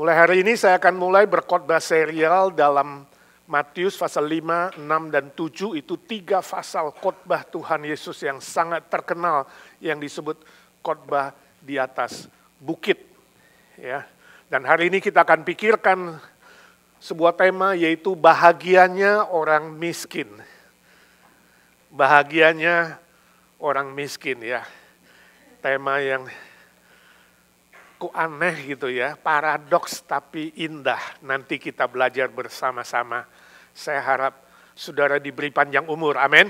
Mulai hari ini saya akan mulai berkhotbah serial dalam Matius pasal 5, 6, dan 7. Itu 3 pasal khotbah Tuhan Yesus yang sangat terkenal yang disebut khotbah di atas bukit. Ya. Dan hari ini kita akan pikirkan sebuah tema, yaitu bahagianya orang miskin. Bahagianya orang miskin, ya. Tema yang kok aneh gitu ya, paradoks tapi indah. Nanti kita belajar bersama-sama. Saya harap saudara diberi panjang umur, amin.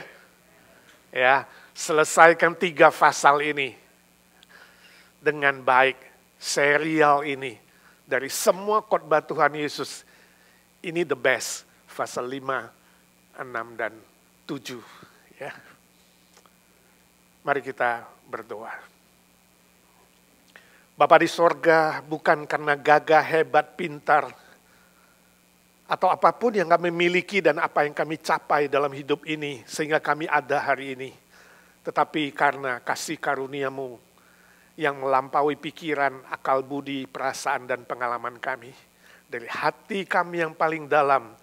Ya, selesaikan 3 pasal ini dengan baik. Serial ini dari semua khotbah Tuhan Yesus, ini the best. Pasal 5, 6, dan 7. Ya. Mari kita berdoa. Bapa di sorga, bukan karena gagah, hebat, pintar, atau apapun yang kami miliki dan apa yang kami capai dalam hidup ini, sehingga kami ada hari ini. Tetapi karena kasih karunia-Mu yang melampaui pikiran, akal budi, perasaan, dan pengalaman kami. Dari hati kami yang paling dalam,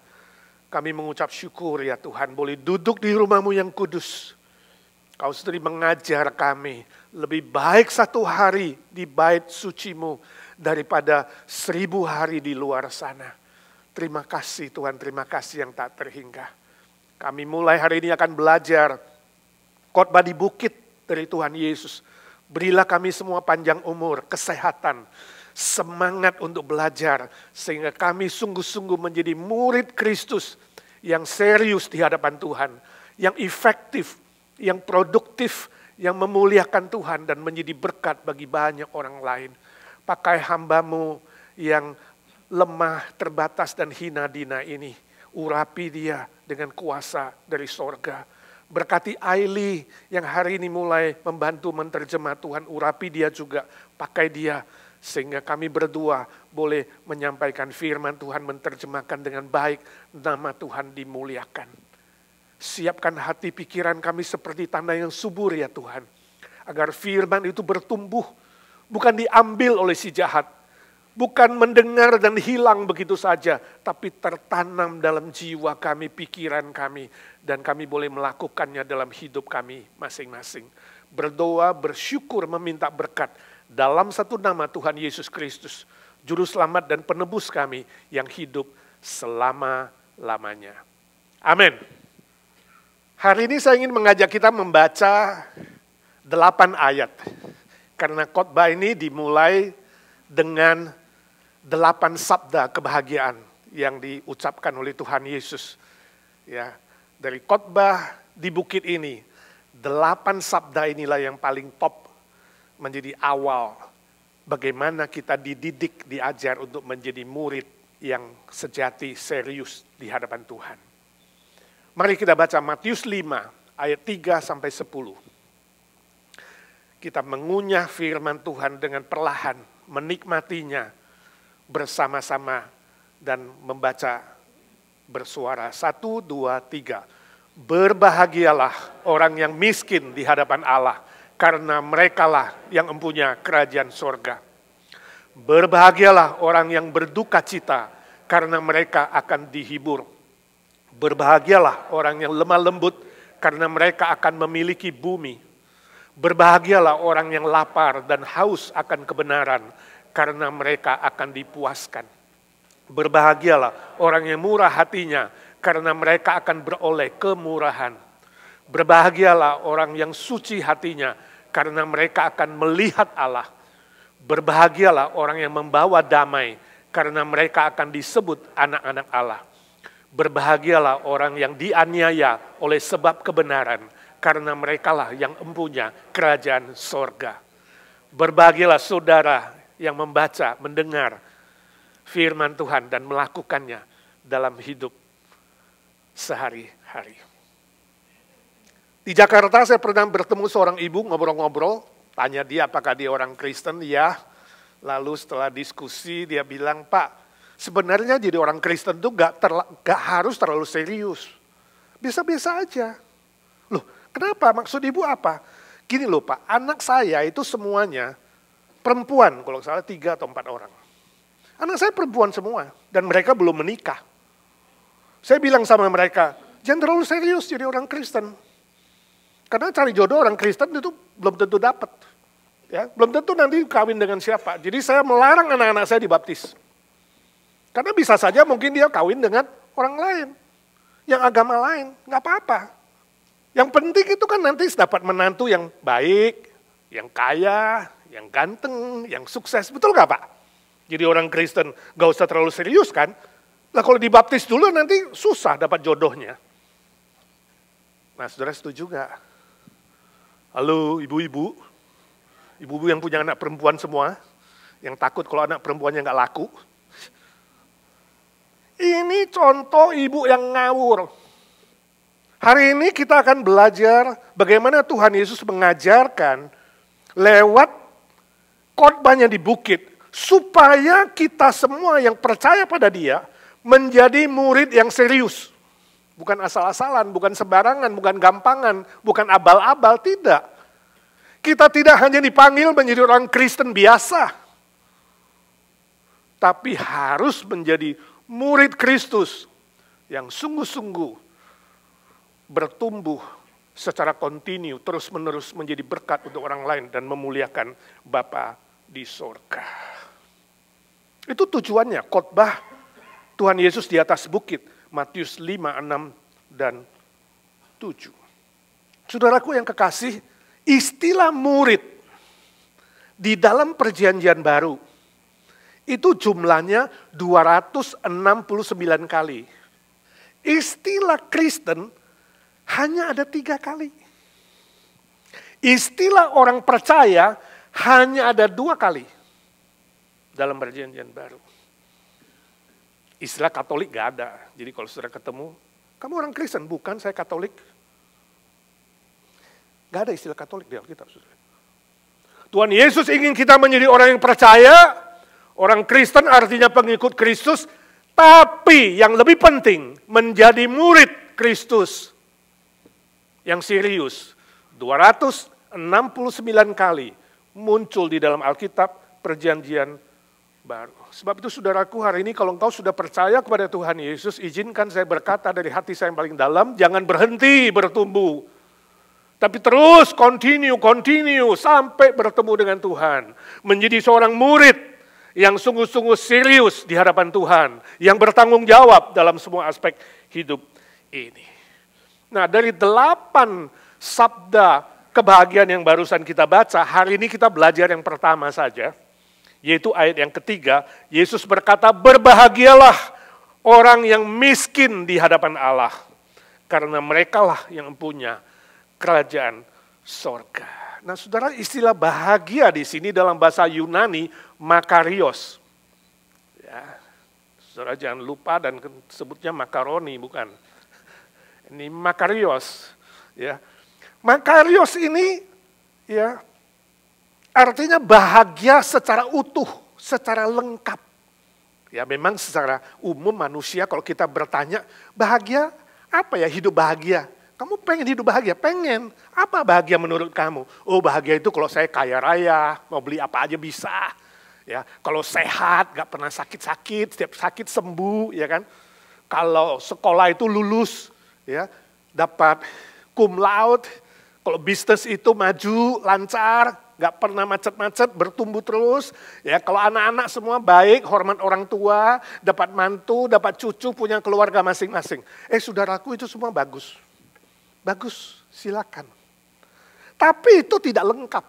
kami mengucap syukur ya Tuhan, boleh duduk di rumah-Mu yang kudus. Kau sendiri mengajar kami, lebih baik 1 hari di bait suci-Mu daripada 1000 hari di luar sana. Terima kasih Tuhan, terima kasih yang tak terhingga. Kami mulai hari ini akan belajar khotbah di bukit dari Tuhan Yesus. Berilah kami semua panjang umur, kesehatan, semangat untuk belajar, sehingga kami sungguh-sungguh menjadi murid Kristus yang serius di hadapan Tuhan, yang efektif, yang produktif, yang memuliakan Tuhan dan menjadi berkat bagi banyak orang lain. Pakai hamba-Mu yang lemah, terbatas, dan hina dina ini. Urapi dia dengan kuasa dari sorga. Berkati Aili yang hari ini mulai membantu menerjemah Tuhan. Urapi dia juga, pakai dia. Sehingga kami berdua boleh menyampaikan firman Tuhan, menerjemahkan dengan baik. Nama Tuhan dimuliakan. Siapkan hati pikiran kami seperti tanah yang subur ya Tuhan. Agar firman itu bertumbuh. Bukan diambil oleh si jahat. Bukan mendengar dan hilang begitu saja. Tapi tertanam dalam jiwa kami, pikiran kami. Dan kami boleh melakukannya dalam hidup kami masing-masing. Berdoa, bersyukur, meminta berkat. Dalam satu nama Tuhan Yesus Kristus. Juru selamat dan penebus kami yang hidup selama-lamanya. Amin. Hari ini saya ingin mengajak kita membaca 8 ayat. Karena khotbah ini dimulai dengan 8 sabda kebahagiaan yang diucapkan oleh Tuhan Yesus. Ya, dari khotbah di bukit ini, 8 sabda inilah yang paling top menjadi awal bagaimana kita dididik, diajar untuk menjadi murid yang sejati, serius di hadapan Tuhan. Mari kita baca Matius 5 ayat 3 sampai 10. Kita mengunyah firman Tuhan dengan perlahan, menikmatinya bersama-sama dan membaca bersuara. 1, 2, 3. Berbahagialah orang yang miskin di hadapan Allah, karena merekalah yang mempunyai kerajaan sorga. Berbahagialah orang yang berduka cita, karena mereka akan dihibur. Berbahagialah orang yang lemah lembut, karena mereka akan memiliki bumi. Berbahagialah orang yang lapar dan haus akan kebenaran, karena mereka akan dipuaskan. Berbahagialah orang yang murah hatinya, karena mereka akan beroleh kemurahan. Berbahagialah orang yang suci hatinya, karena mereka akan melihat Allah. Berbahagialah orang yang membawa damai, karena mereka akan disebut anak-anak Allah. Berbahagialah orang yang dianiaya oleh sebab kebenaran, karena merekalah yang empunya kerajaan sorga. Berbahagialah saudara yang membaca, mendengar firman Tuhan dan melakukannya dalam hidup sehari-hari. Di Jakarta saya pernah bertemu seorang ibu, ngobrol-ngobrol, tanya dia apakah dia orang Kristen, ya. Lalu setelah diskusi dia bilang, Pak, sebenarnya jadi orang Kristen itu gak harus terlalu serius. Biasa-biasa aja. Loh, kenapa? Maksud ibu apa? Gini loh Pak, anak saya itu semuanya perempuan, kalau salah 3 atau 4 orang. Anak saya perempuan semua, dan mereka belum menikah. Saya bilang sama mereka, jangan terlalu serius jadi orang Kristen. Karena cari jodoh orang Kristen itu belum tentu dapat. Ya, belum tentu nanti kawin dengan siapa. Jadi saya melarang anak-anak saya dibaptis. Karena bisa saja mungkin dia kawin dengan orang lain. Yang agama lain, nggak apa-apa. Yang penting itu kan nanti dapat menantu yang baik, yang kaya, yang ganteng, yang sukses. Betul nggak Pak? Jadi orang Kristen gak usah terlalu serius kan. Nah kalau dibaptis dulu nanti susah dapat jodohnya. Nah saudara setuju gak? Halo ibu-ibu. Ibu-ibu yang punya anak perempuan semua. Yang takut kalau anak perempuannya gak laku. Ini contoh ibu yang ngawur. Hari ini kita akan belajar bagaimana Tuhan Yesus mengajarkan lewat khotbahnya di bukit. Supaya kita semua yang percaya pada dia menjadi murid yang serius. Bukan asal-asalan, bukan sembarangan, bukan gampangan, bukan abal-abal, tidak. Kita tidak hanya dipanggil menjadi orang Kristen biasa. Tapi harus menjadi murid Kristus yang sungguh-sungguh bertumbuh secara kontinu, terus-menerus menjadi berkat untuk orang lain dan memuliakan Bapa di surga. Itu tujuannya, khotbah Tuhan Yesus di atas bukit, Matius 5, 6, dan 7. Saudaraku yang kekasih, istilah murid di dalam perjanjian baru, itu jumlahnya 269 kali. Istilah Kristen hanya ada 3 kali. Istilah orang percaya hanya ada 2 kali. Dalam perjanjian baru. Istilah Katolik gak ada. Jadi kalau saudara ketemu, kamu orang Kristen? Bukan, saya Katolik. Gak ada istilah Katolik di Alkitab. Tuhan Yesus ingin kita menjadi orang yang percaya. Orang Kristen artinya pengikut Kristus. Tapi yang lebih penting, menjadi murid Kristus. Yang serius. 269 kali muncul di dalam Alkitab perjanjian baru. Sebab itu saudaraku, hari ini kalau engkau sudah percaya kepada Tuhan Yesus, izinkan saya berkata dari hati saya yang paling dalam, jangan berhenti bertumbuh. Tapi terus continue sampai bertemu dengan Tuhan. Menjadi seorang murid yang sungguh-sungguh serius di hadapan Tuhan. Yang bertanggung jawab dalam semua aspek hidup ini. Nah dari 8 sabda kebahagiaan yang barusan kita baca, hari ini kita belajar yang pertama saja. Yaitu ayat yang ketiga, Yesus berkata, berbahagialah orang yang miskin di hadapan Allah. Karena merekalah yang punya kerajaan sorga. Nah saudara, istilah bahagia di sini dalam bahasa Yunani, makarios. Ya, saudara jangan lupa dan sebutnya makaroni, bukan. Ini makarios. Ya. Makarios ini ya artinya bahagia secara utuh, secara lengkap. Ya memang secara umum manusia kalau kita bertanya, bahagia apa ya hidup bahagia? Kamu pengen hidup bahagia? Pengen. Apa bahagia menurut kamu? Oh bahagia itu kalau saya kaya raya, mau beli apa aja bisa. Ya, kalau sehat, gak pernah sakit-sakit, setiap sakit sembuh, ya kan. Kalau sekolah itu lulus, ya dapat cum laude. Kalau bisnis itu maju, lancar, gak pernah macet-macet, bertumbuh terus. Ya, kalau anak-anak semua baik, hormat orang tua, dapat mantu, dapat cucu, punya keluarga masing-masing. Saudaraku itu semua bagus. Bagus, silakan. Tapi itu tidak lengkap.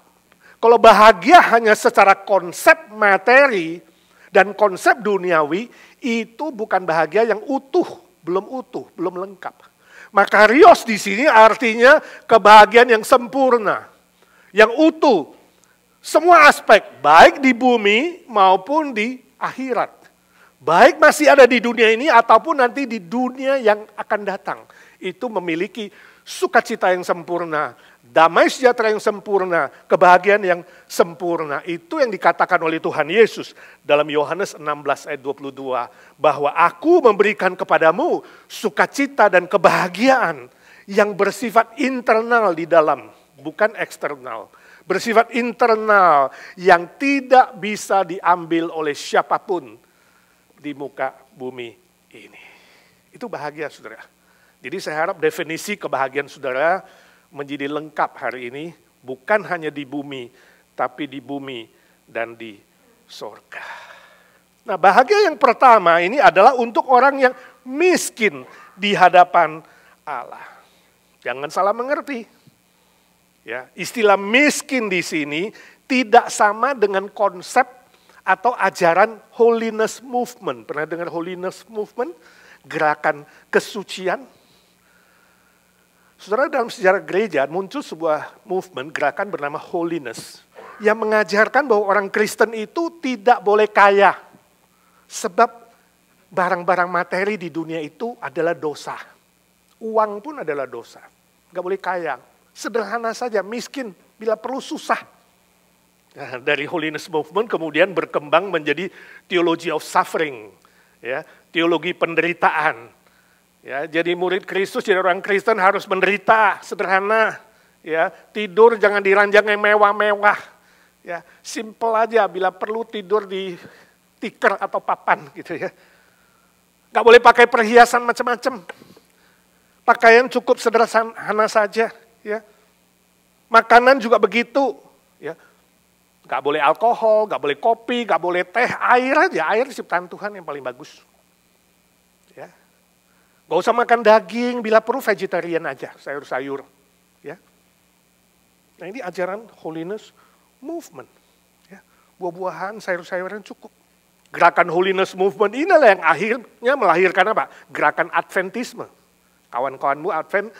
Kalau bahagia hanya secara konsep materi dan konsep duniawi, itu bukan bahagia yang utuh, belum lengkap. Makarios di sini artinya kebahagiaan yang sempurna, yang utuh. Semua aspek, baik di bumi maupun di akhirat. Baik masih ada di dunia ini ataupun nanti di dunia yang akan datang. Itu memiliki sukacita yang sempurna, damai sejahtera yang sempurna, kebahagiaan yang sempurna. Itu yang dikatakan oleh Tuhan Yesus dalam Yohanes 16 ayat 22. Bahwa aku memberikan kepadamu sukacita dan kebahagiaan yang bersifat internal di dalam, bukan eksternal. Bersifat internal yang tidak bisa diambil oleh siapapun di muka bumi ini. Itu bahagia, saudara. Jadi saya harap definisi kebahagiaan saudara menjadi lengkap hari ini, bukan hanya di bumi, tapi di bumi dan di surga. Nah, bahagia yang pertama ini adalah untuk orang yang miskin di hadapan Allah. Jangan salah mengerti. Ya, istilah miskin di sini tidak sama dengan konsep atau ajaran holiness movement. Pernah dengar holiness movement? Gerakan kesucian. Saudara, dalam sejarah gereja muncul sebuah movement, gerakan bernama holiness, yang mengajarkan bahwa orang Kristen itu tidak boleh kaya. Sebab barang-barang materi di dunia itu adalah dosa. Uang pun adalah dosa. Nggak boleh kaya. Sederhana saja, miskin, bila perlu susah. Nah, dari holiness movement kemudian berkembang menjadi theology of suffering. Ya, teologi penderitaan. Ya, jadi murid Kristus, jadi orang Kristen harus menderita, sederhana. Ya, tidur jangan di ranjang yang mewah-mewah. Ya, simple aja, bila perlu tidur di tikar atau papan gitu ya. Gak boleh pakai perhiasan macam-macam. Pakaian cukup sederhana saja. Ya. Makanan juga begitu. Ya. Gak boleh alkohol, gak boleh kopi, gak boleh teh, air aja. Air ciptaan Tuhan yang paling bagus. Ya. Gak usah makan daging, bila perlu vegetarian aja, sayur-sayur. Ya. Nah, ini ajaran holiness movement. Ya. Buah-buahan, sayur-sayuran cukup. Gerakan holiness movement inilah yang akhirnya melahirkan apa? Gerakan Adventisme. Kawan-kawanmu Advent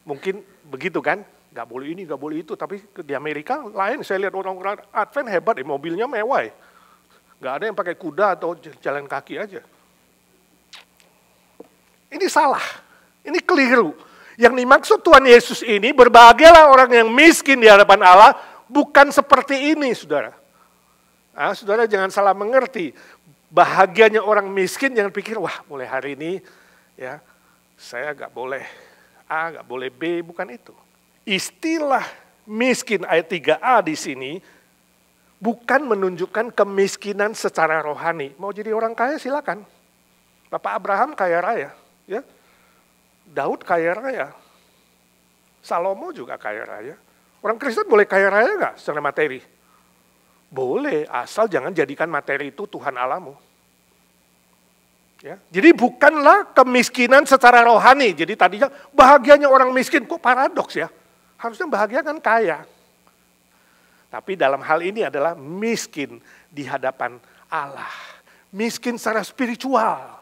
mungkin begitu kan? Gak boleh ini, gak boleh itu. Tapi di Amerika lain, saya lihat orang-orang Advent hebat, mobilnya mewah. Gak ada yang pakai kuda atau jalan kaki aja. Ini salah, ini keliru. Yang dimaksud Tuhan Yesus ini, berbahagialah orang yang miskin di hadapan Allah, bukan seperti ini, saudara. Nah, saudara jangan salah mengerti. Bahagianya orang miskin, jangan pikir, wah mulai hari ini ya saya gak boleh A, gak boleh B, bukan itu. Istilah miskin ayat 3a di sini, bukan menunjukkan kemiskinan secara rohani. Mau jadi orang kaya silakan. Bapak Abraham kaya raya. Ya, Daud kaya raya, Salomo juga kaya raya. Orang Kristen boleh kaya raya nggak secara materi? Boleh, asal jangan jadikan materi itu Tuhan Allahmu. Ya, jadi bukanlah kemiskinan secara rohani. Jadi tadinya bahagianya orang miskin, kok paradoks ya? Harusnya bahagia kan kaya. Tapi dalam hal ini adalah miskin di hadapan Allah. Miskin secara spiritual.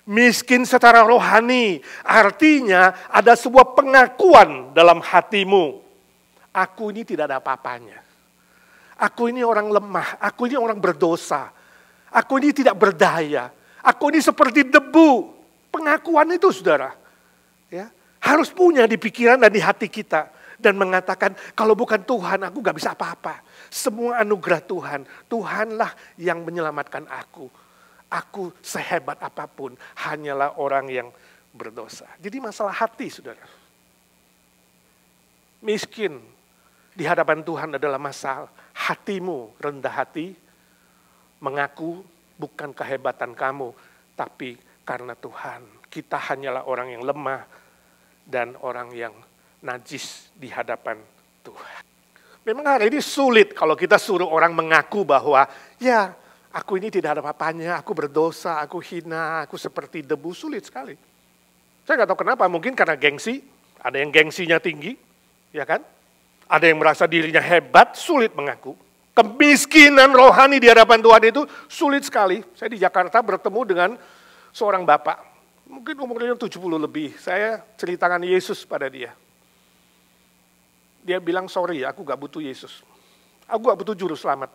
Miskin secara rohani, artinya ada sebuah pengakuan dalam hatimu. Aku ini tidak ada apa-apanya. Aku ini orang lemah, aku ini orang berdosa. Aku ini tidak berdaya. Aku ini seperti debu. Pengakuan itu, saudara. Ya, harus punya di pikiran dan di hati kita. Dan mengatakan, kalau bukan Tuhan, aku gak bisa apa-apa. Semua anugerah Tuhan, Tuhanlah yang menyelamatkan aku. Aku sehebat apapun, hanyalah orang yang berdosa. Jadi masalah hati, saudara. Miskin di hadapan Tuhan adalah masalah hatimu rendah hati, mengaku bukan kehebatan kamu, tapi karena Tuhan. Kita hanyalah orang yang lemah dan orang yang najis di hadapan Tuhan. Memang hari ini sulit kalau kita suruh orang mengaku bahwa ya, aku ini tidak ada apa-apanya, aku berdosa, aku hina, aku seperti debu, sulit sekali. Saya nggak tahu kenapa, mungkin karena gengsi, ada yang gengsinya tinggi, ya kan? Ada yang merasa dirinya hebat, sulit mengaku. Kemiskinan rohani di hadapan Tuhan itu sulit sekali. Saya di Jakarta bertemu dengan seorang bapak, mungkin umurnya 70 lebih, saya ceritakan Yesus pada dia. Dia bilang, sorry, aku gak butuh Yesus. Aku gak butuh juru selamat.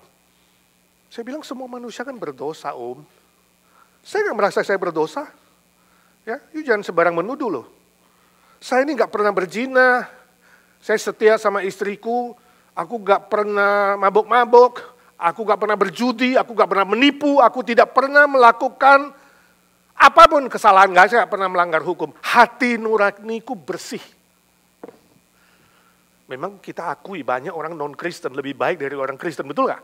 Saya bilang semua manusia kan berdosa, Om. Saya nggak merasa saya berdosa. Ya, jangan sembarang menuduh loh. Saya ini nggak pernah berzina. Saya setia sama istriku. Aku nggak pernah mabuk-mabuk. Aku nggak pernah berjudi. Aku nggak pernah menipu. Aku tidak pernah melakukan apapun kesalahan. Saya nggak pernah melanggar hukum. Hati nuraniku bersih. Memang kita akui banyak orang non-Kristen lebih baik dari orang Kristen, betul nggak?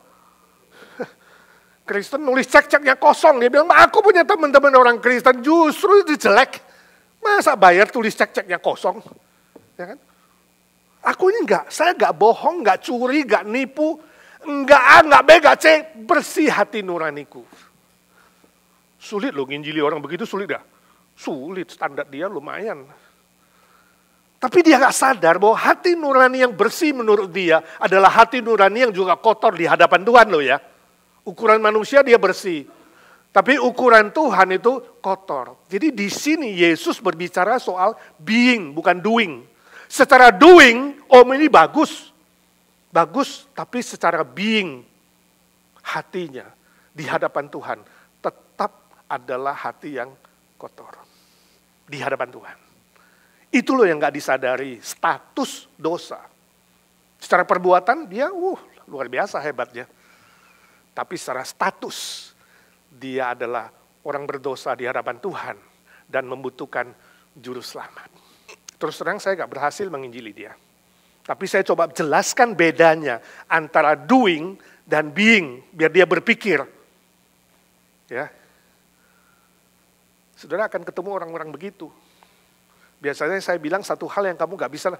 Kristen nulis cek-ceknya kosong. Dia bilang, aku punya teman-teman orang Kristen justru itu jelek. Masa bayar tulis cek-ceknya kosong? Ya kan? Aku ini saya enggak bohong, enggak curi, enggak nipu, enggak A, enggak B, enggak C, bersih hati nuraniku. Sulit loh nginjili orang begitu, sulit gak? Sulit, standar dia lumayan. Tapi dia gak sadar bahwa hati nurani yang bersih menurut dia adalah hati nurani yang juga kotor di hadapan Tuhan loh ya. Ukuran manusia dia bersih. Tapi ukuran Tuhan itu kotor. Jadi di sini Yesus berbicara soal being, bukan doing. Secara doing, ini bagus. Bagus, tapi secara being, hatinya di hadapan Tuhan tetap adalah hati yang kotor. Di hadapan Tuhan. Itu loh yang gak disadari, status dosa. Secara perbuatan dia luar biasa hebatnya. Tapi secara status, dia adalah orang berdosa di hadapan Tuhan dan membutuhkan juru selamat. Terus terang saya gak berhasil menginjili dia. Tapi saya coba jelaskan bedanya antara doing dan being, biar dia berpikir. Ya. Saudara akan ketemu orang-orang begitu. Biasanya saya bilang satu hal yang kamu gak bisa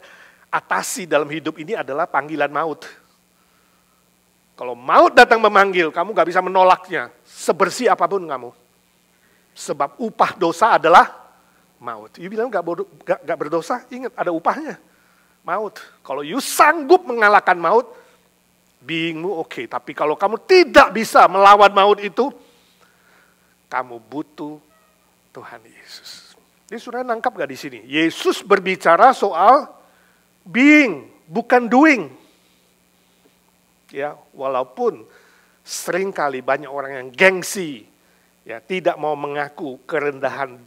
atasi dalam hidup ini adalah panggilan maut. Kalau maut datang memanggil, kamu gak bisa menolaknya. Sebersih apapun kamu. Sebab upah dosa adalah maut. You bilang gak berdosa, ingat ada upahnya. Maut. Kalau you sanggup mengalahkan maut, beingmu oke. Tapi kalau kamu tidak bisa melawan maut itu, kamu butuh Tuhan Yesus. Jadi saudara nangkap gak di sini? Yesus berbicara soal being, bukan doing. Ya, walaupun seringkali banyak orang yang gengsi, ya tidak mau mengaku kerendahan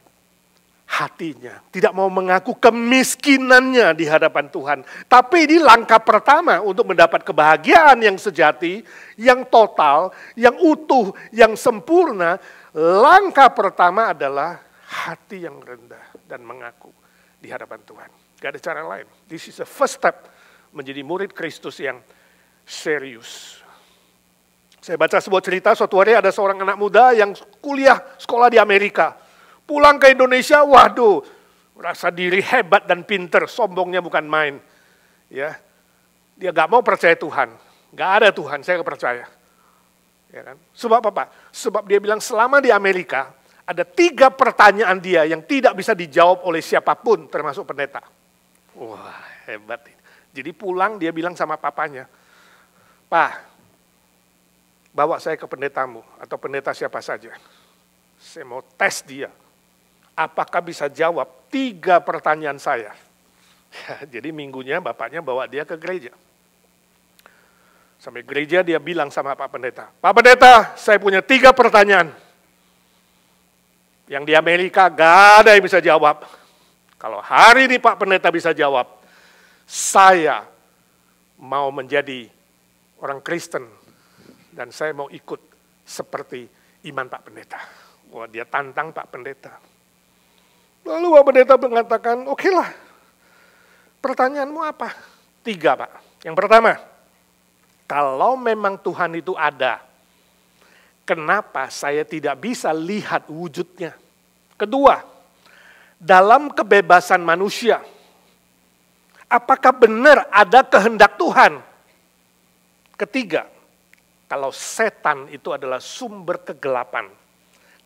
hatinya, tidak mau mengaku kemiskinannya di hadapan Tuhan. Tapi ini langkah pertama untuk mendapat kebahagiaan yang sejati, yang total, yang utuh, yang sempurna. Langkah pertama adalah hati yang rendah dan mengaku di hadapan Tuhan. Gak ada cara lain. This is the first step menjadi murid Kristus yang serius. Saya baca sebuah cerita, suatu hari ada seorang anak muda yang kuliah sekolah di Amerika. Pulang ke Indonesia, waduh, merasa diri hebat dan pinter, sombongnya bukan main. Ya, dia gak mau percaya Tuhan. Gak ada Tuhan, saya gak percaya. Ya kan? Sebab apa? Sebab dia bilang selama di Amerika, ada 3 pertanyaan dia yang tidak bisa dijawab oleh siapapun, termasuk pendeta. Wah, hebat. Jadi pulang dia bilang sama papanya, Pak, bawa saya ke pendetamu, atau pendeta siapa saja. Saya mau tes dia. Apakah bisa jawab 3 pertanyaan saya? Ya, jadi minggunya bapaknya bawa dia ke gereja. Sampai gereja dia bilang sama Pak Pendeta, Pak Pendeta, saya punya 3 pertanyaan. Yang di Amerika gak ada yang bisa jawab. Kalau hari ini Pak Pendeta bisa jawab, saya mau menjadi orang Kristen dan saya mau ikut seperti iman Pak Pendeta. Wah, dia tantang Pak Pendeta. Lalu Pak Pendeta mengatakan, oke lah, pertanyaanmu apa? 3 Pak. Yang pertama, kalau memang Tuhan itu ada, kenapa saya tidak bisa lihat wujudnya? Kedua, dalam kebebasan manusia, apakah benar ada kehendak Tuhan? Ketiga, kalau setan itu adalah sumber kegelapan,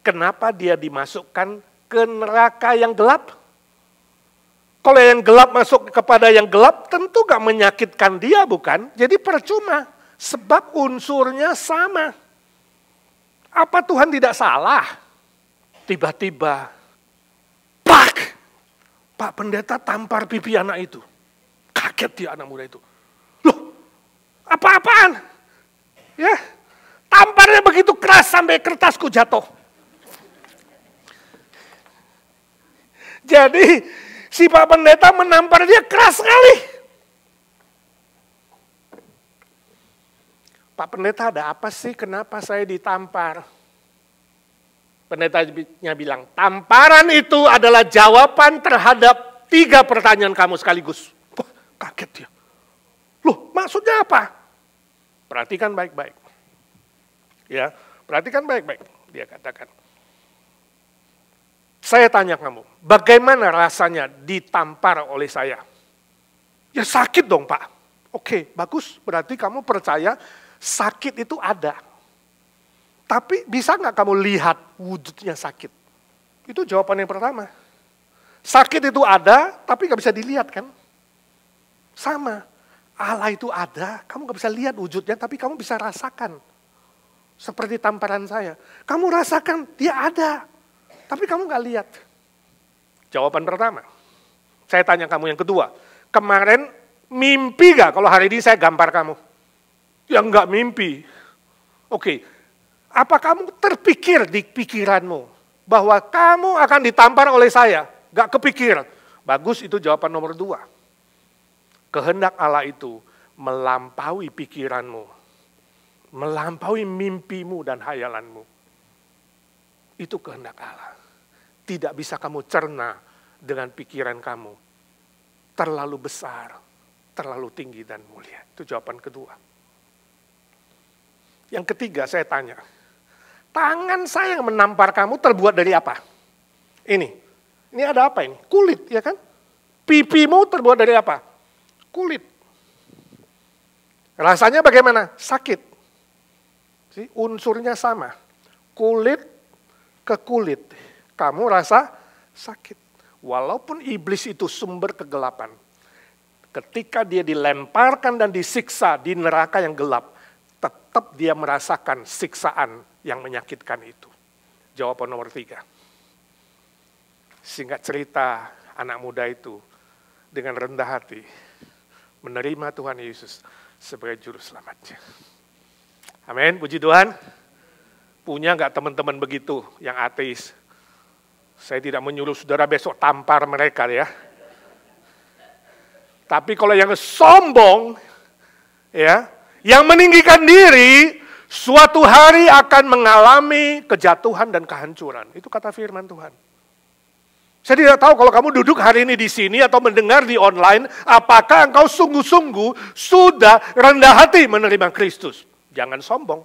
kenapa dia dimasukkan ke neraka yang gelap? Kalau yang gelap masuk kepada yang gelap, tentu gak menyakitkan dia, bukan? Jadi percuma, sebab unsurnya sama. Apa Tuhan tidak salah? Tiba-tiba, Pak Pendeta tampar pipi anak itu. Kaget dia anak muda itu. Loh, apa-apaan? Ya, tamparnya begitu keras sampai kertasku jatuh. Jadi, si Pak Pendeta menampar dia keras sekali. Pak Pendeta, ada apa sih? Kenapa saya ditampar? Pendetanya bilang, tamparan itu adalah jawaban terhadap 3 pertanyaan kamu sekaligus. Wah, kaget dia. Loh, maksudnya apa? Perhatikan baik-baik. Ya, Perhatikan baik-baik, dia katakan. Saya tanya kamu, bagaimana rasanya ditampar oleh saya? Ya sakit dong Pak. Oke, bagus, berarti kamu percaya sakit itu ada. Tapi bisa nggak kamu lihat wujudnya sakit? Itu jawaban yang pertama. Sakit itu ada, tapi nggak bisa dilihat kan? Sama, Allah itu ada, kamu nggak bisa lihat wujudnya, tapi kamu bisa rasakan. Seperti tamparan saya, kamu rasakan dia ada, tapi kamu nggak lihat. Jawaban pertama. Saya tanya kamu yang kedua, kemarin mimpi nggak kalau hari ini saya gambar kamu? Ya nggak mimpi. Oke, apa kamu terpikir di pikiranmu bahwa kamu akan ditampar oleh saya? Nggak kepikir. Bagus, itu jawaban nomor 2. Kehendak Allah itu melampaui pikiranmu, melampaui mimpimu dan hayalanmu. Itu kehendak Allah. Tidak bisa kamu cerna dengan pikiran kamu. Terlalu besar, terlalu tinggi dan mulia. Itu jawaban kedua. Yang ketiga saya tanya, tangan saya yang menampar kamu terbuat dari apa? Ini ada apa ini? Kulit, ya kan? Pipimu terbuat dari apa? Kulit. Rasanya bagaimana? Sakit. Unsurnya sama. Kulit ke kulit. Kamu rasa sakit. Walaupun iblis itu sumber kegelapan. Ketika dia dilemparkan dan disiksa di neraka yang gelap, tetap dia merasakan siksaan yang menyakitkan itu. Jawaban nomor 3. Singkat cerita, anak muda itu dengan rendah hati menerima Tuhan Yesus sebagai juru selamatnya. Amin, puji Tuhan. Punya nggak teman-teman begitu yang ateis? Saya tidak menyuruh saudara besok tampar mereka ya. Tapi kalau yang sombong, ya, yang meninggikan diri, suatu hari akan mengalami kejatuhan dan kehancuran. Itu kata firman Tuhan. Saya tidak tahu kalau kamu duduk hari ini di sini atau mendengar di online, apakah engkau sungguh-sungguh sudah rendah hati menerima Kristus? Jangan sombong.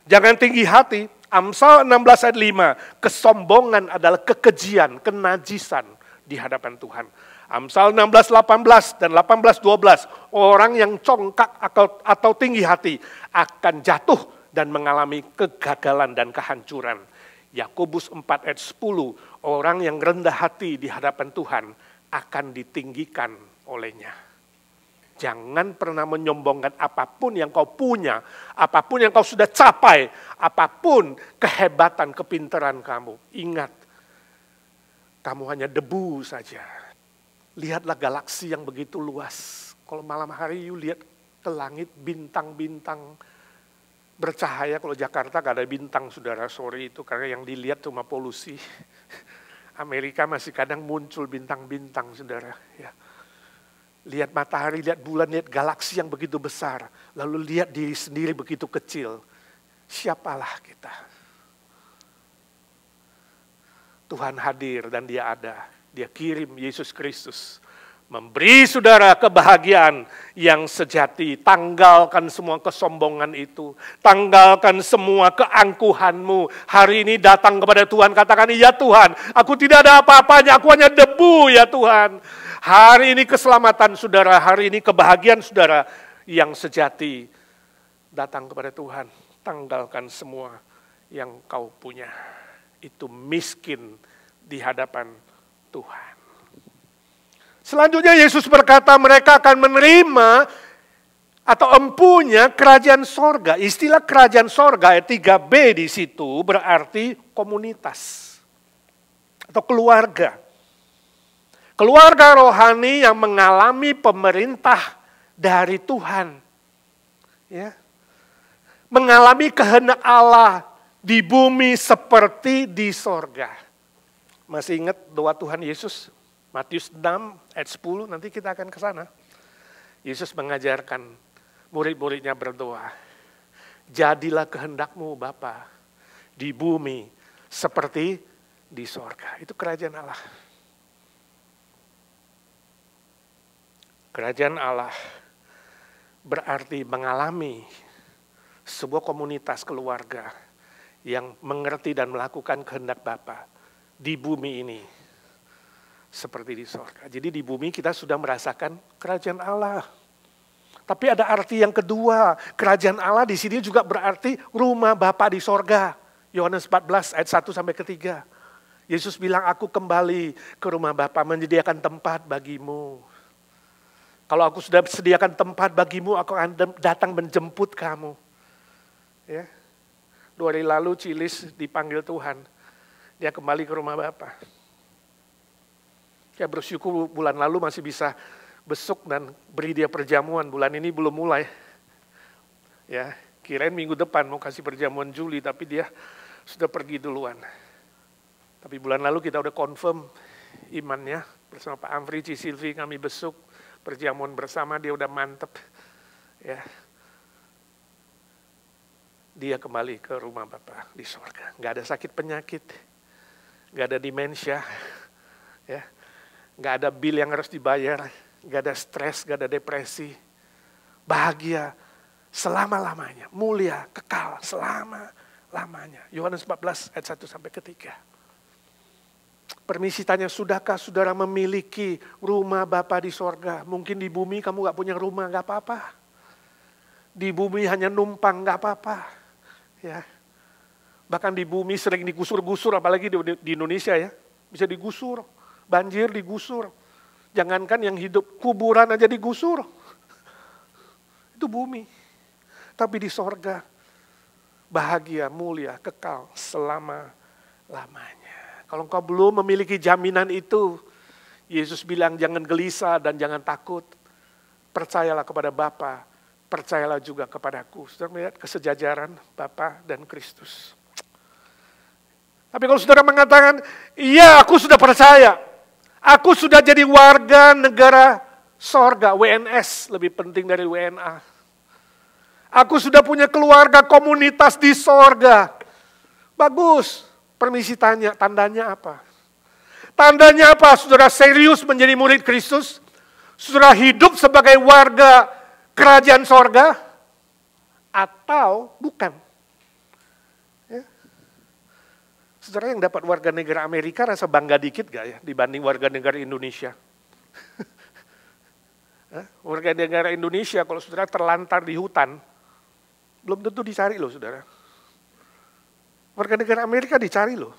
Jangan tinggi hati. Amsal 16 ayat 5, kesombongan adalah kekejian, kenajisan di hadapan Tuhan. Amsal 16, 18 dan 18, 12, orang yang congkak atau tinggi hati akan jatuh dan mengalami kegagalan dan kehancuran. Yakobus 4 ayat 10, orang yang rendah hati di hadapan Tuhan akan ditinggikan olehnya. Jangan pernah menyombongkan apapun yang kau punya, apapun yang kau sudah capai, apapun kehebatan, kepintaran kamu. Ingat, kamu hanya debu saja. Lihatlah galaksi yang begitu luas. Kalau malam hari you lihat ke langit, bintang-bintang bercahaya. Kalau Jakarta gak ada bintang, saudara, sorry itu karena yang dilihat cuma polusi. Amerika masih kadang muncul bintang-bintang, saudara, ya. Lihat matahari, lihat bulan, lihat galaksi yang begitu besar. Lalu lihat diri sendiri begitu kecil. Siapalah kita? Tuhan hadir dan dia ada. Dia kirim Yesus Kristus. Memberi saudara kebahagiaan yang sejati. Tanggalkan semua kesombongan itu. Tanggalkan semua keangkuhanmu. Hari ini datang kepada Tuhan. Katakan, ya Tuhan, aku tidak ada apa-apanya. Aku hanya debu ya Tuhan. Hari ini keselamatan saudara, hari ini kebahagiaan saudara yang sejati. Datang kepada Tuhan, tanggalkan semua yang kau punya. Itu miskin di hadapan Tuhan. Selanjutnya Yesus berkata mereka akan menerima atau empunya kerajaan sorga. Istilah kerajaan sorga ayat 3b di situ berarti komunitas atau keluarga. Keluarga rohani yang mengalami pemerintah dari Tuhan. Ya. Mengalami kehendak Allah di bumi seperti di sorga. Masih ingat doa Tuhan Yesus? Matius 6 ayat 10, nanti kita akan ke sana. Yesus mengajarkan murid-muridnya berdoa. Jadilah kehendakmu Bapa di bumi seperti di sorga. Itu kerajaan Allah. Kerajaan Allah berarti mengalami sebuah komunitas keluarga yang mengerti dan melakukan kehendak Bapa di bumi ini seperti di sorga. Jadi di bumi kita sudah merasakan kerajaan Allah. Tapi ada arti yang kedua, kerajaan Allah di sini juga berarti rumah Bapa di sorga. Yohanes 14 ayat 1 sampai 3. Yesus bilang, aku kembali ke rumah Bapa menyediakan tempat bagimu. Kalau aku sudah sediakan tempat bagimu, aku akan datang menjemput kamu. Ya. 2 hari lalu Cilis dipanggil Tuhan. Dia kembali ke rumah Bapa. Ya bersyukur bulan lalu masih bisa besuk dan beri dia perjamuan. Bulan ini belum mulai. Ya, kirain minggu depan mau kasih perjamuan Juli, tapi dia sudah pergi duluan. Tapi bulan lalu kita udah confirm imannya bersama Pak Amri, Ci Silvi, kami besuk perjamuan bersama, dia udah mantep. Ya. Dia kembali ke rumah Bapa di sorga. Gak ada sakit penyakit, gak ada demensia, ya. Gak ada bil yang harus dibayar, gak ada stres, gak ada depresi. Bahagia selama-lamanya, mulia, kekal, selama-lamanya. Yohanes 14 ayat 1 sampai 3. Permisi tanya, sudahkah saudara memiliki rumah Bapa di sorga? Mungkin di bumi kamu gak punya rumah, gak apa-apa. Di bumi hanya numpang, gak apa-apa. Ya. Bahkan di bumi sering digusur-gusur, apalagi di Indonesia ya. Bisa digusur, banjir digusur. Jangankan yang hidup, kuburan aja digusur. Itu bumi. Tapi di sorga, bahagia, mulia, kekal, selama-lamanya. Kalau engkau belum memiliki jaminan itu, Yesus bilang jangan gelisah dan jangan takut. Percayalah kepada Bapa, percayalah juga kepadaku. Saudara melihat kesejajaran Bapa dan Kristus. Tapi kalau saudara mengatakan, iya aku sudah percaya. Aku sudah jadi warga negara sorga, WNS lebih penting dari WNA. Aku sudah punya keluarga komunitas di sorga. Bagus, permisi tanya, tandanya apa? Tandanya apa? Saudara serius menjadi murid Kristus? Saudara hidup sebagai warga kerajaan sorga? Atau bukan? Ya. Saudara yang dapat warga negara Amerika rasa bangga dikit gak ya dibanding warga negara Indonesia? Warga negara Indonesia kalau saudara terlantar di hutan, belum tentu dicari loh saudara. Warga negara Amerika dicari loh.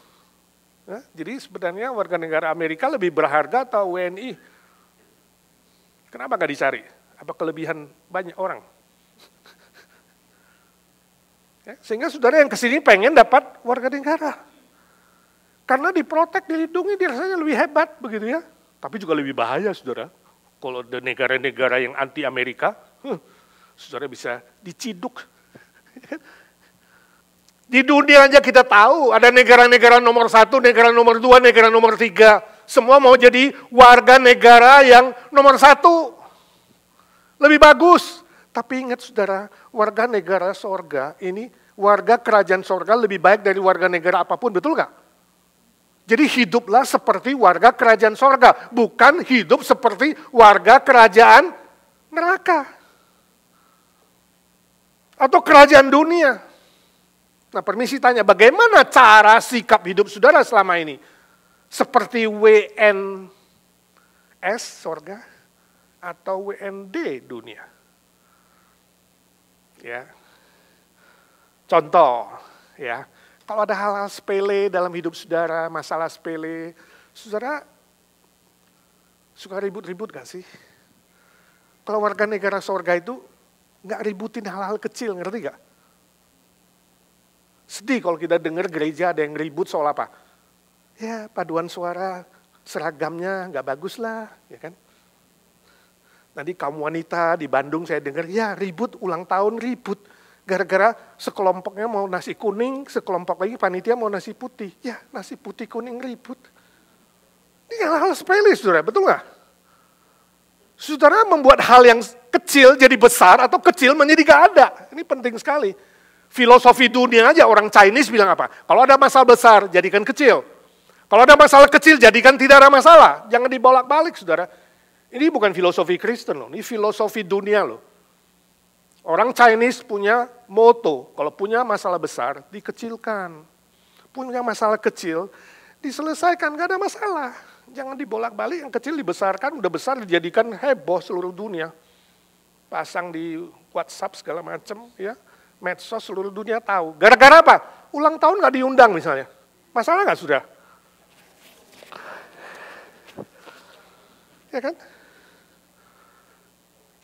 Jadi sebenarnya warga negara Amerika lebih berharga atau WNI? Kenapa gak dicari? Apa kelebihan banyak orang? Sehingga saudara yang kesini pengen dapat warga negara. Karena diprotek, dilindungi, dirasanya lebih hebat begitu ya. Tapi juga lebih bahaya saudara. Kalau ada negara-negara yang anti Amerika, saudara bisa diciduk. Di dunia aja kita tahu ada negara-negara nomor 1, negara nomor 2, negara nomor 3. Semua mau jadi warga negara yang nomor 1. Lebih bagus. Tapi ingat saudara, warga negara sorga ini, warga kerajaan sorga lebih baik dari warga negara apapun, betul gak? Jadi hiduplah seperti warga kerajaan sorga, bukan hidup seperti warga kerajaan neraka. Atau kerajaan dunia. Nah permisi tanya, bagaimana cara sikap hidup saudara selama ini? Seperti WNS sorga atau WND dunia? Ya. Contoh, ya. Kalau ada hal-hal sepele dalam hidup saudara, masalah sepele, saudara suka ribut-ribut gak sih? Kalau warga negara sorga itu gak ributin hal-hal kecil, ngerti gak? Sedih kalau kita dengar gereja ada yang ribut soal apa? Ya paduan suara, seragamnya gak bagus lah, ya kan? Nanti kaum wanita di Bandung saya dengar, ya ribut, ulang tahun ribut. Gara-gara sekelompoknya mau nasi kuning, sekelompok lagi panitia mau nasi putih. Ya, nasi putih kuning ribut. Ini hal-hal sepele, saudara, betul nggak? Saudara membuat hal yang kecil jadi besar atau kecil menjadi gak ada. Ini penting sekali. Filosofi dunia aja orang Chinese bilang apa? Kalau ada masalah besar, jadikan kecil. Kalau ada masalah kecil, jadikan tidak ada masalah. Jangan dibolak-balik, saudara. Ini bukan filosofi Kristen loh, ini filosofi dunia loh. Orang Chinese punya moto, kalau punya masalah besar, dikecilkan. Punya masalah kecil, diselesaikan, gak ada masalah. Jangan dibolak-balik, yang kecil dibesarkan, udah besar dijadikan heboh seluruh dunia. Pasang di WhatsApp segala macam, ya, medsos seluruh dunia tahu. Gara-gara apa? Ulang tahun gak diundang misalnya. Masalah gak sudah? Ya kan?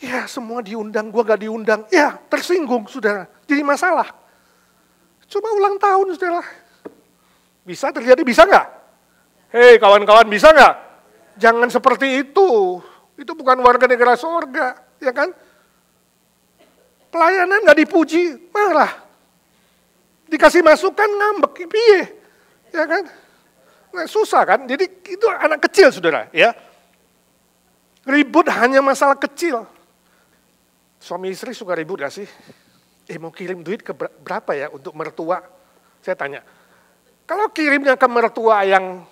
Ya semua diundang, gua gak diundang. Ya tersinggung saudara, jadi masalah. Cuma ulang tahun saudara. Bisa terjadi, bisa nggak? Hei kawan-kawan, bisa nggak? Jangan seperti itu. Itu bukan warga negara sorga, ya kan? Pelayanan nggak dipuji, marah. Dikasih masukan ngambek, piye, ya kan? Nah, susah kan? Jadi itu anak kecil saudara, ya. Ribut hanya masalah kecil. Suami istri suka ribut gak sih? Mau kirim duit ke berapa ya untuk mertua? Saya tanya. Kalau kirimnya ke mertua yang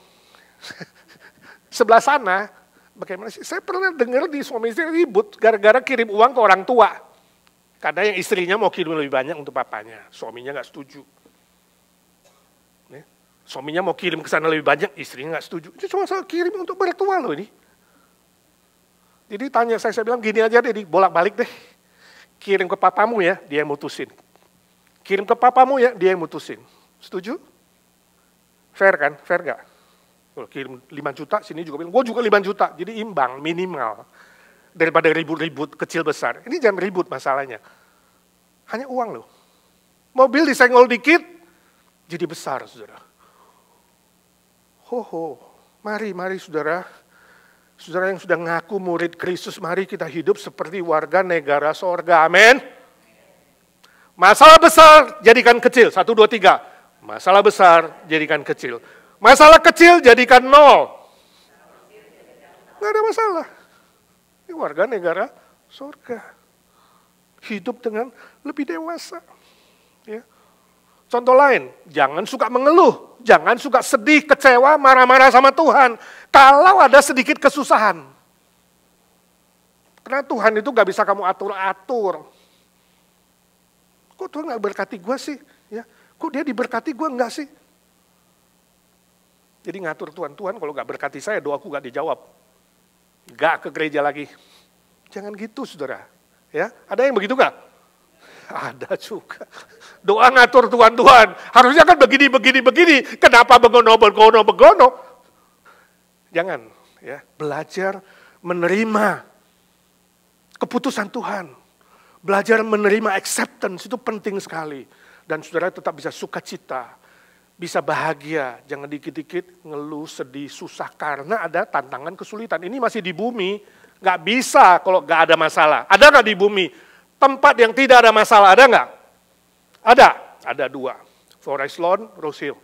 sebelah sana, bagaimana sih? Saya pernah dengar di suami istri ribut gara-gara kirim uang ke orang tua. Karena yang istrinya mau kirim lebih banyak untuk papanya. Suaminya gak setuju. Suaminya mau kirim ke sana lebih banyak, istrinya gak setuju. Itu cuma soal kirim untuk mertua loh ini. Jadi tanya saya bilang gini aja deh, bolak-balik deh. Kirim ke papamu ya, dia yang mutusin. Kirim ke papamu ya, dia yang mutusin. Setuju? Fair kan? Fair gak? Kalau kirim 5 juta, sini juga bilang, gue juga 5 juta. Jadi imbang, minimal. Daripada ribut-ribut kecil besar. Ini jangan ribut masalahnya. Hanya uang loh. Mobil disenggol dikit, jadi besar saudara. Mari saudara. Saudara yang sudah ngaku murid Kristus, mari kita hidup seperti warga negara sorga. Amin. Masalah besar, jadikan kecil. 1, 2, 3. Masalah besar, jadikan kecil. Masalah kecil, jadikan 0. Nggak ada masalah. Ini warga negara sorga. Hidup dengan lebih dewasa. Ya. Contoh lain, jangan suka mengeluh, jangan suka sedih, kecewa, marah-marah sama Tuhan. Kalau ada sedikit kesusahan. Karena Tuhan itu gak bisa kamu atur-atur. Kok Tuhan gak berkati gue sih? Ya, kok dia diberkati gue enggak sih? Jadi ngatur Tuhan kalau gak berkati saya, doaku gak dijawab. Gak ke gereja lagi. Jangan gitu saudara. Ya, ada yang begitu gak? Ada juga. Doa ngatur Tuhan. Harusnya kan begini. Kenapa begono? Jangan. Ya, belajar menerima keputusan Tuhan. Belajar menerima acceptance itu penting sekali. Dan saudara tetap bisa sukacita. Bisa bahagia. Jangan dikit-dikit ngeluh, sedih, susah. Karena ada tantangan kesulitan. Ini masih di bumi. Gak bisa kalau gak ada masalah. Ada gak di bumi? Tempat yang tidak ada masalah, ada nggak? Ada 2. Forest Lawn, Rose Hill.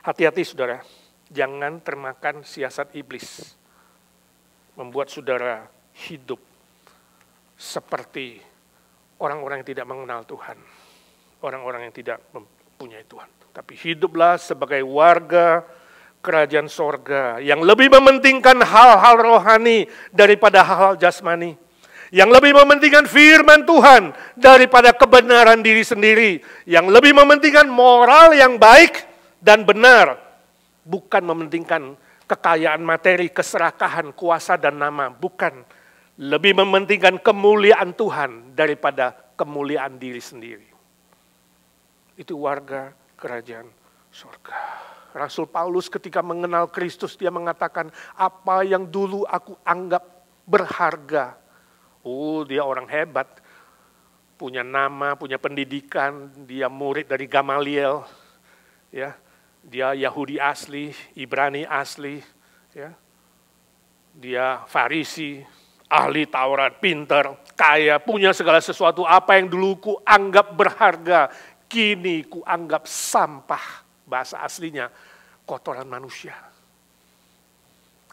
Hati-hati saudara, jangan termakan siasat iblis. Membuat saudara hidup seperti orang-orang yang tidak mengenal Tuhan. Orang-orang yang tidak mempunyai Tuhan. Tapi hiduplah sebagai warga kerajaan sorga yang lebih mementingkan hal-hal rohani daripada hal-hal jasmani. Yang lebih mementingkan firman Tuhan daripada kebenaran diri sendiri. Yang lebih mementingkan moral yang baik dan benar. Bukan mementingkan kekayaan materi, keserakahan, kuasa dan nama. Bukan. Lebih mementingkan kemuliaan Tuhan daripada kemuliaan diri sendiri. Itu warga kerajaan sorga. Rasul Paulus ketika mengenal Kristus, dia mengatakan, apa yang dulu aku anggap berharga. Dia orang hebat. Punya nama, punya pendidikan, dia murid dari Gamaliel. Ya, dia Yahudi asli, Ibrani asli. Ya. Dia Farisi, ahli Taurat, pinter, kaya, punya segala sesuatu. Apa yang dulu ku anggap berharga, kini ku anggap sampah. Bahasa aslinya, kotoran manusia.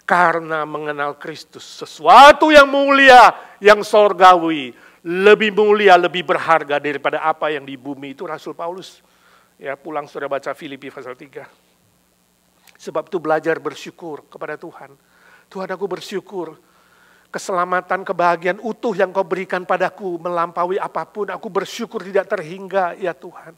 Karena mengenal Kristus, sesuatu yang mulia, yang sorgawi, lebih mulia, lebih berharga daripada apa yang di bumi. Itu Rasul Paulus. Ya, pulang sudah baca Filipi pasal 3. Sebab itu belajar bersyukur kepada Tuhan. Tuhan, aku bersyukur keselamatan, kebahagiaan utuh yang kau berikan padaku melampaui apapun. Aku bersyukur tidak terhingga ya Tuhan.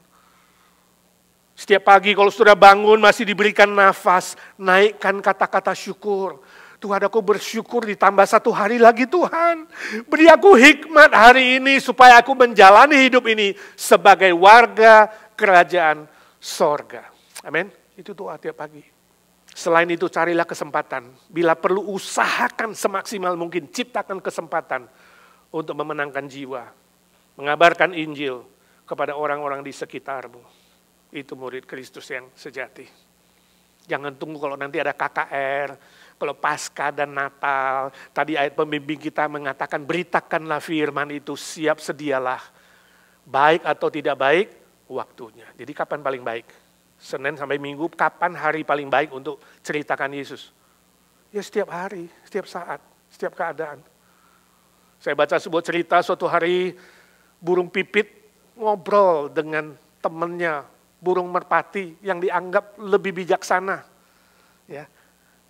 Setiap pagi kalau sudah bangun masih diberikan nafas, naikkan kata-kata syukur. Tuhan, aku bersyukur ditambah 1 hari lagi Tuhan. Beri aku hikmat hari ini supaya aku menjalani hidup ini sebagai warga kerajaan sorga. Amin. Itu doa tiap pagi. Selain itu carilah kesempatan. Bila perlu usahakan semaksimal mungkin. Ciptakan kesempatan untuk memenangkan jiwa. Mengabarkan Injil kepada orang-orang di sekitarmu. Itu murid Kristus yang sejati. Jangan tunggu kalau nanti ada KKR, kalau Paskah dan Natal. Tadi ayat pembimbing kita mengatakan beritakanlah firman itu, siap sedialah. Baik atau tidak baik, waktunya. Jadi kapan paling baik? Senin sampai Minggu, kapan hari paling baik untuk ceritakan Yesus? Ya setiap hari, setiap saat, setiap keadaan. Saya baca sebuah cerita suatu hari burung pipit ngobrol dengan temannya, burung merpati yang dianggap lebih bijaksana. Ya,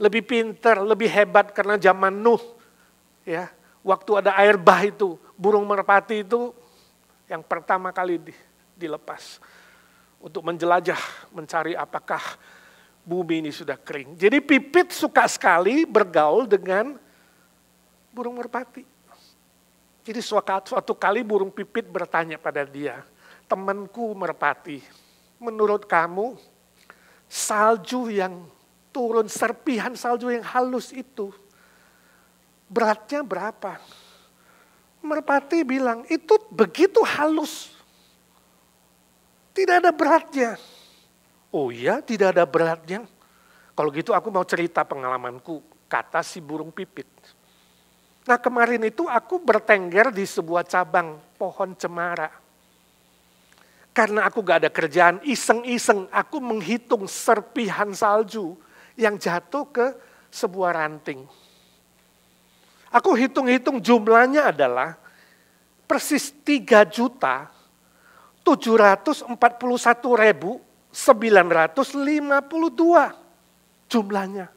lebih pintar, lebih hebat karena zaman Nuh. Ya, waktu ada air bah itu, burung merpati itu yang pertama kali dilepas. Untuk menjelajah, mencari apakah bumi ini sudah kering. Jadi pipit suka sekali bergaul dengan burung merpati. Jadi suatu kali burung pipit bertanya pada dia, temanku merpati, menurut kamu salju yang turun, serpihan salju yang halus itu, beratnya berapa? Merpati bilang, itu begitu halus. Tidak ada beratnya. Oh iya, tidak ada beratnya. Kalau gitu aku mau cerita pengalamanku, kata si burung pipit. Nah kemarin itu aku bertengger di sebuah cabang pohon cemara. Karena aku gak ada kerjaan, iseng-iseng aku menghitung serpihan salju yang jatuh ke sebuah ranting. Aku hitung-hitung jumlahnya adalah persis 3.741.952 jumlahnya.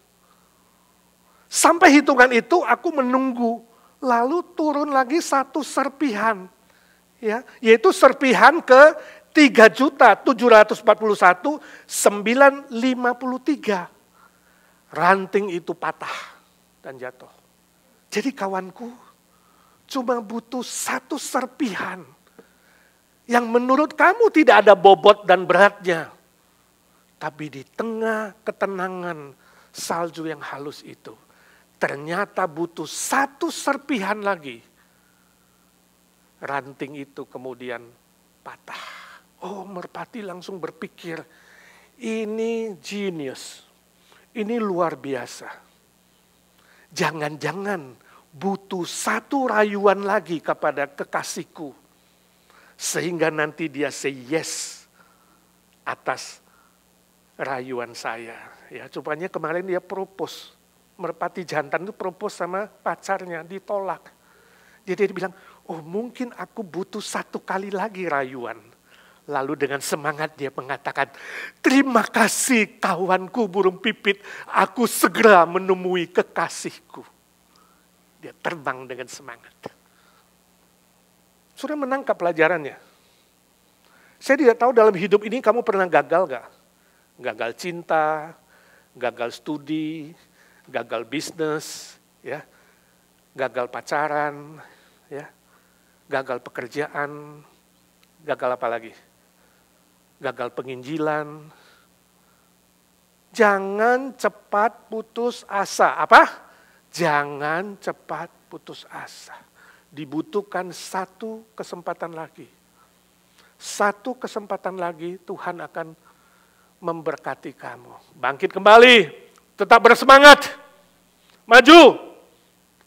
Sampai hitungan itu aku menunggu, lalu turun lagi satu serpihan, ya, yaitu serpihan ke 3.741.953. Ranting itu patah dan jatuh. Jadi kawanku, cuma butuh satu serpihan yang menurut kamu tidak ada bobot dan beratnya. Tapi di tengah ketenangan salju yang halus itu, ternyata butuh satu serpihan lagi. Ranting itu kemudian patah. Oh, merpati langsung berpikir, ini genius, ini luar biasa. Jangan-jangan butuh satu rayuan lagi kepada kekasihku. Sehingga nanti dia say yes atas rayuan saya. Ya, rupanya kemarin dia propose. Merpati jantan itu propose sama pacarnya, ditolak. Jadi dia bilang, oh mungkin aku butuh satu kali lagi rayuan. Lalu dengan semangat dia mengatakan, terima kasih kawanku burung pipit, aku segera menemui kekasihku. Dia terbang dengan semangat. Sudah menangkap pelajarannya. Saya tidak tahu dalam hidup ini kamu pernah gagal gak? Gagal cinta, gagal studi, gagal bisnis, ya, gagal pacaran, ya, gagal pekerjaan, gagal apa lagi? Gagal penginjilan. Jangan cepat putus asa. Apa? Jangan cepat putus asa. Dibutuhkan satu kesempatan lagi. Satu kesempatan lagi Tuhan akan memberkati kamu. Bangkit kembali, tetap bersemangat. Maju,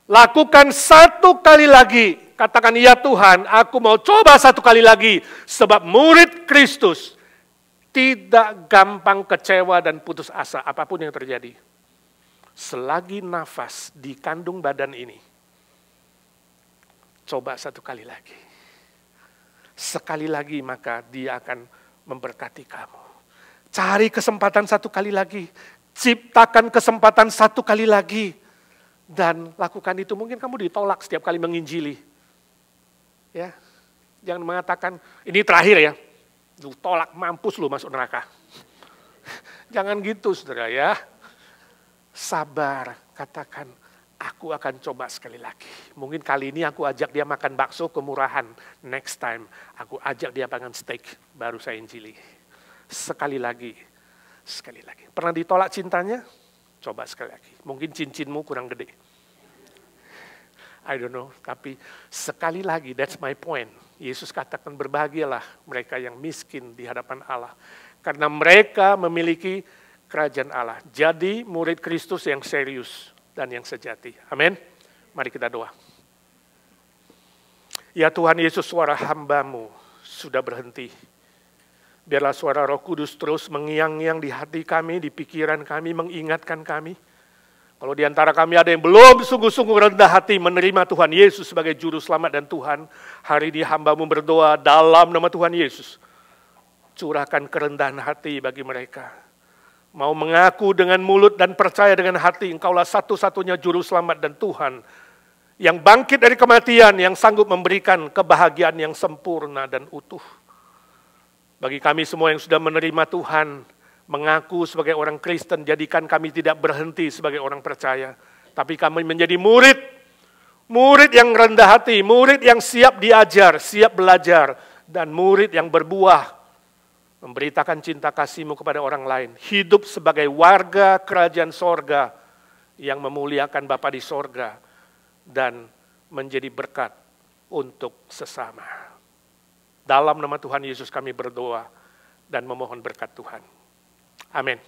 lakukan satu kali lagi. Katakan, ya Tuhan, aku mau coba satu kali lagi. Sebab murid Kristus tidak gampang kecewa dan putus asa apapun yang terjadi. Selagi nafas di kandung badan ini, coba satu kali lagi. Sekali lagi maka dia akan memberkati kamu. Cari kesempatan satu kali lagi. Ciptakan kesempatan satu kali lagi. Dan lakukan itu, mungkin kamu ditolak setiap kali menginjili. Ya, jangan mengatakan, ini terakhir ya, lu tolak, mampus lu masuk neraka. Jangan gitu saudara ya. Sabar, katakan, aku akan coba sekali lagi. Mungkin kali ini aku ajak dia makan bakso kemurahan. Next time, aku ajak dia makan steak, baru saya injili. Sekali lagi, sekali lagi. Pernah ditolak cintanya? Coba sekali lagi. Mungkin cincinmu kurang gede. I don't know, tapi sekali lagi, that's my point. Yesus katakan berbahagialah mereka yang miskin di hadapan Allah. Karena mereka memiliki kerajaan Allah. Jadi murid Kristus yang serius dan yang sejati. Amin. Mari kita doa. Ya Tuhan Yesus, suara hamba-Mu sudah berhenti. Biarlah suara Roh Kudus terus mengiang-iang di hati kami, di pikiran kami, mengingatkan kami. Kalau di antara kami ada yang belum sungguh-sungguh rendah hati menerima Tuhan Yesus sebagai Juru Selamat dan Tuhan, hari ini hamba-Mu berdoa dalam nama Tuhan Yesus. Curahkan kerendahan hati bagi mereka. Mau mengaku dengan mulut dan percaya dengan hati, Engkaulah satu-satunya Juru Selamat dan Tuhan, yang bangkit dari kematian, yang sanggup memberikan kebahagiaan yang sempurna dan utuh. Bagi kami semua yang sudah menerima Tuhan, mengaku sebagai orang Kristen, jadikan kami tidak berhenti sebagai orang percaya. Tapi kami menjadi murid. Murid yang rendah hati, murid yang siap diajar, siap belajar. Dan murid yang berbuah, memberitakan cinta kasih-Mu kepada orang lain. Hidup sebagai warga kerajaan sorga yang memuliakan Bapa di sorga. Dan menjadi berkat untuk sesama. Dalam nama Tuhan Yesus kami berdoa dan memohon berkat Tuhan. Amin.